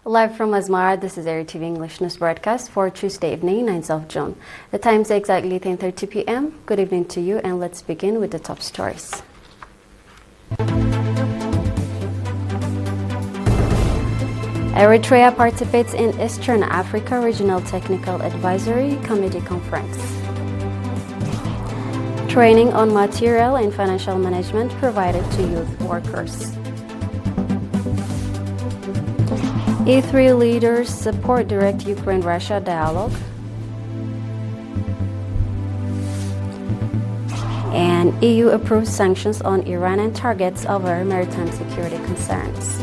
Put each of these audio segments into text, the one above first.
Live from Asmara, this is ERi-TV English News Broadcast for Tuesday evening, 9th of June. The time is exactly 10:30 p.m. Good evening to you, and let's begin with the top stories. Eritrea participates in Eastern Africa Regional Technical Advisory Committee Conference. Training on material and financial management provided to youth workers. E3 leaders support direct Ukraine-Russia dialogue. And EU approves sanctions on Iranian targets over maritime security concerns.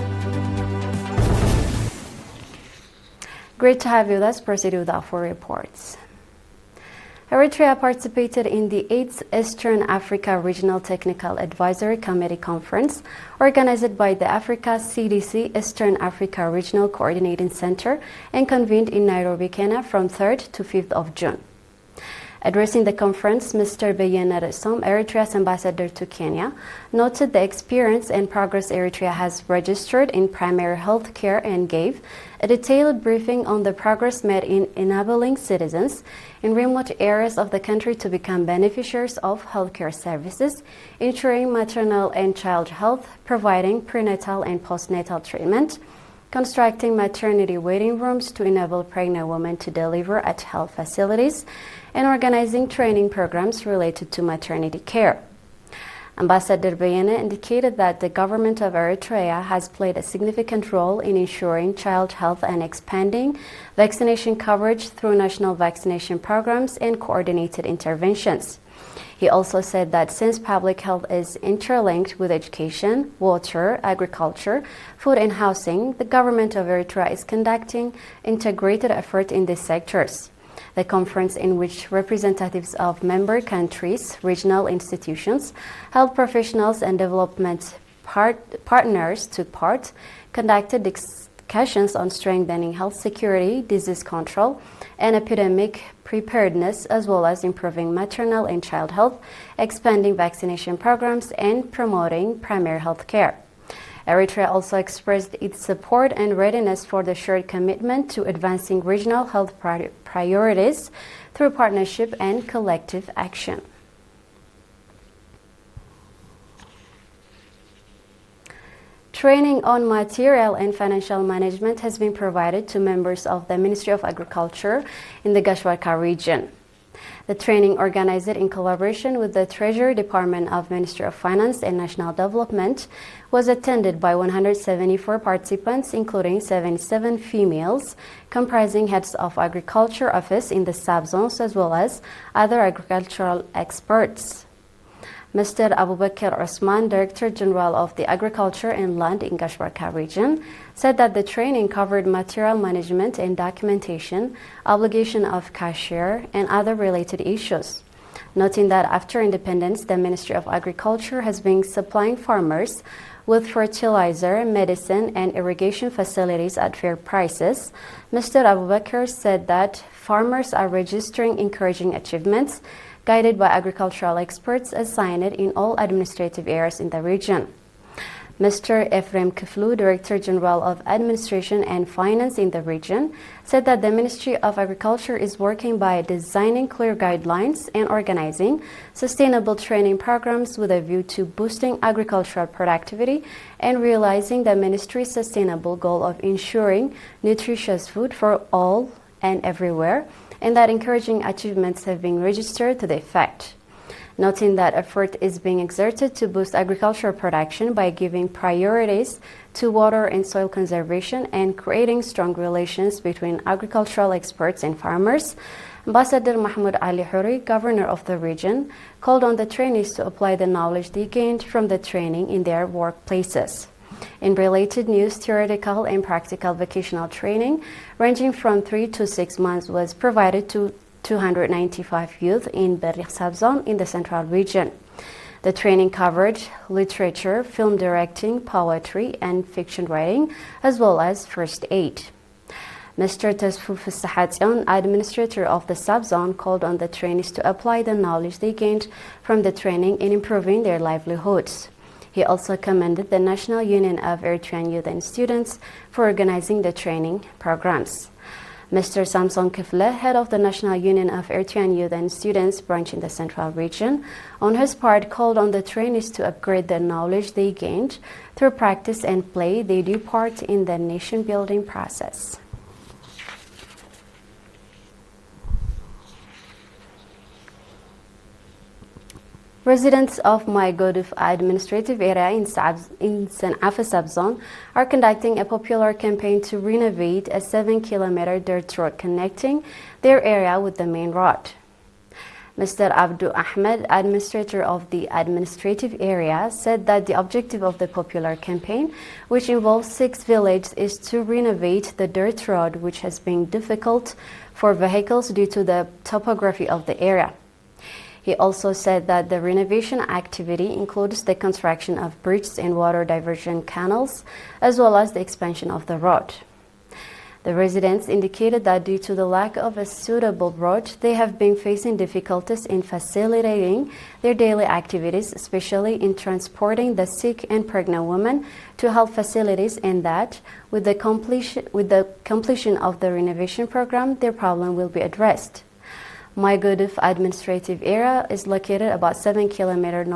Great to have you. Let's proceed with our full reports. Eritrea participated in the 8th Eastern Africa Regional Technical Advisory Committee Conference organized by the Africa CDC Eastern Africa Regional Coordinating Center and convened in Nairobi, Kenya from 3rd to 5th of June. Addressing the conference, Mr. Beyene Resom, Eritrea's ambassador to Kenya, noted the experience and progress Eritrea has registered in primary health care and gave a detailed briefing on the progress made in enabling citizens in remote areas of the country to become beneficiaries of healthcare services, ensuring maternal and child health, providing prenatal and postnatal treatment, constructing maternity waiting rooms to enable pregnant women to deliver at health facilities, and organizing training programs related to maternity care. Ambassador Beyene indicated that the government of Eritrea has played a significant role in ensuring child health and expanding vaccination coverage through national vaccination programs and coordinated interventions. He also said that since public health is interlinked with education, water, agriculture, food and housing, the government of Eritrea is conducting integrated effort in these sectors. The conference, in which representatives of member countries, regional institutions, health professionals and development partners took part, conducted discussions on strengthening health security, disease control, and epidemic preparedness, as well as improving maternal and child health, expanding vaccination programs, and promoting primary health care. Eritrea also expressed its support and readiness for the shared commitment to advancing regional health priorities through partnership and collective action. Training on material and financial management has been provided to members of the Ministry of Agriculture in the Gashwarka region. The training, organized in collaboration with the Treasury Department of Ministry of Finance and National Development, was attended by 174 participants, including 77 females, comprising heads of agriculture office in the sub-zones as well as other agricultural experts. Mr. Abubakar Osman, Director General of the Agriculture and Land in Gashwarka region, said that the training covered material management and documentation, obligation of cashier, and other related issues. Noting that after independence, the Ministry of Agriculture has been supplying farmers with fertilizer, medicine, and irrigation facilities at fair prices, Mr. Abubakar said that farmers are registering encouraging achievements guided by agricultural experts assigned in all administrative areas in the region. Mr. Ephraim Kiflu, Director General of Administration and Finance in the region, said that the Ministry of Agriculture is working by designing clear guidelines and organizing sustainable training programs with a view to boosting agricultural productivity and realizing the ministry's sustainable goal of ensuring nutritious food for all and everywhere, and that encouraging achievements have been registered to the effect. Noting that effort is being exerted to boost agricultural production by giving priorities to water and soil conservation and creating strong relations between agricultural experts and farmers, Ambassador Mahmoud Ali Huri, Governor of the region, called on the trainees to apply the knowledge they gained from the training in their workplaces. In related news, theoretical and practical vocational training ranging from 3 to 6 months was provided to 295 youth in Berri subzone in the central region. The training covered literature, film directing, poetry, and fiction writing, as well as first aid. Mr. Tesfu Fissahatzion, administrator of the subzone, called on the trainees to apply the knowledge they gained from the training in improving their livelihoods. He also commended the National Union of Eritrean Youth and Students for organizing the training programs. Mr. Samson Kifle, head of the National Union of Eritrean Youth and Students branch in the Central Region, on his part called on the trainees to upgrade the knowledge they gained through practice and play they do part in the nation-building process. Residents of Mygoduf administrative area in San'afa subzone are conducting a popular campaign to renovate a 7-kilometer dirt road connecting their area with the main road. Mr. Abdu Ahmed, administrator of the administrative area, said that the objective of the popular campaign, which involves 6 villages, is to renovate the dirt road, which has been difficult for vehicles due to the topography of the area. He also said that the renovation activity includes the construction of bridges and water diversion canals, as well as the expansion of the road. The residents indicated that due to the lack of a suitable road, they have been facing difficulties in facilitating their daily activities, especially in transporting the sick and pregnant women to health facilities, and that with the completion of the renovation program, their problem will be addressed. Mygoduf administrative area is located about 7 kilometers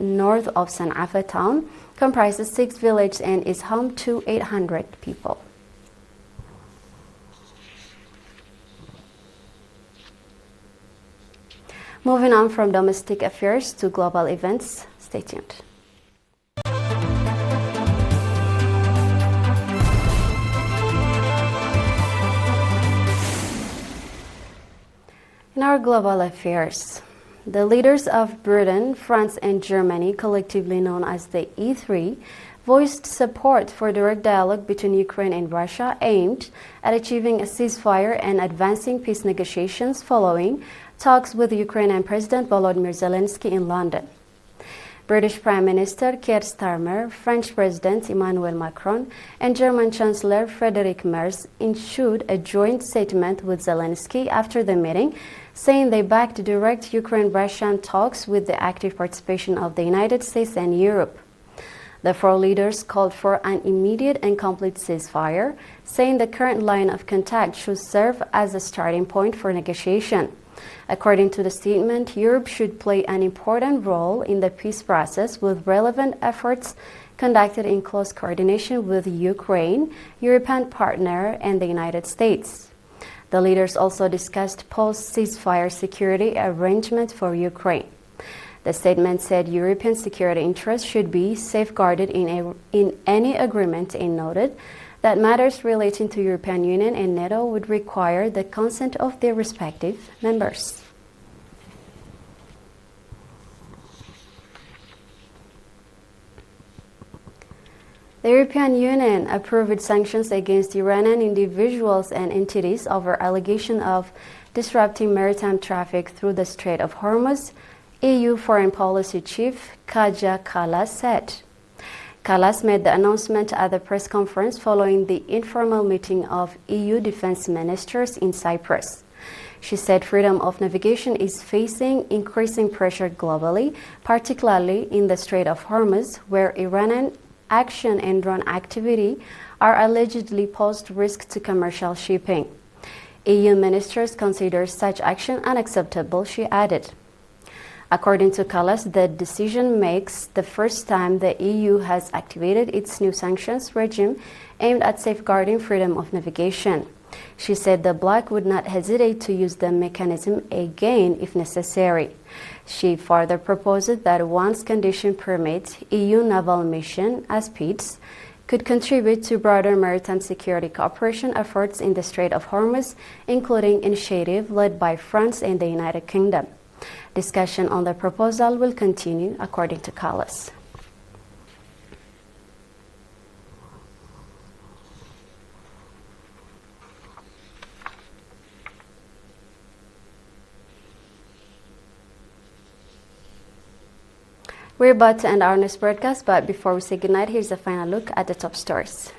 north of San'afa town, comprises 6 villages, and is home to 800 people. Moving on from domestic affairs to global events, stay tuned. In our global affairs, the leaders of Britain, France, and Germany, collectively known as the E3, voiced support for direct dialogue between Ukraine and Russia aimed at achieving a ceasefire and advancing peace negotiations following talks with Ukrainian President Volodymyr Zelensky in London. British Prime Minister Keir Starmer, French President Emmanuel Macron, and German Chancellor Friedrich Merz issued a joint statement with Zelensky after the meeting, saying they backed direct Ukraine-Russian talks with the active participation of the United States and Europe. The 4 leaders called for an immediate and complete ceasefire, saying the current line of contact should serve as a starting point for negotiation. According to the statement, Europe should play an important role in the peace process with relevant efforts conducted in close coordination with Ukraine, European partner, and the United States. The leaders also discussed post-ceasefire security arrangements for Ukraine. The statement said European security interests should be safeguarded in any agreement, and noted that matters relating to European Union and NATO would require the consent of their respective members. The European Union approved sanctions against Iranian individuals and entities over allegation of disrupting maritime traffic through the Strait of Hormuz, EU Foreign Policy Chief Kaja Kallas said. Kallas made the announcement at the press conference following the informal meeting of EU defense ministers in Cyprus. She said freedom of navigation is facing increasing pressure globally, particularly in the Strait of Hormuz, where Iranian action and drone activity are allegedly posed risk to commercial shipping. EU ministers consider such action unacceptable, she added. According to Kallas, the decision makes the first time the EU has activated its new sanctions regime aimed at safeguarding freedom of navigation. She said the bloc would not hesitate to use the mechanism again if necessary. She further proposed that once conditions permit, EU naval mission, ASPIDS, could contribute to broader maritime security cooperation efforts in the Strait of Hormuz, including initiative led by France and the United Kingdom. Discussion on the proposal will continue, according to Kallas. We're about to end our news broadcast, but before we say goodnight, here's a final look at the top stories.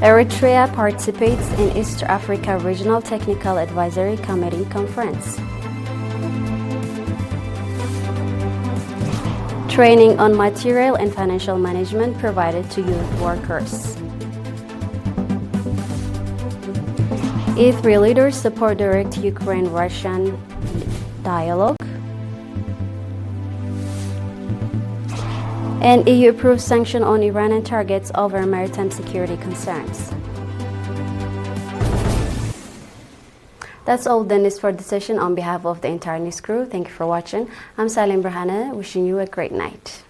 Eritrea participates in East Africa Regional Technical Advisory Committee Conference. Training on material and financial management provided to youth workers. E3 leaders support direct Ukraine-Russian dialogue. And EU approves sanction on Iranian targets over maritime security concerns. That's all the news for the session. On behalf of the entire news crew, thank you for watching. I'm Salim Brahana, wishing you a great night.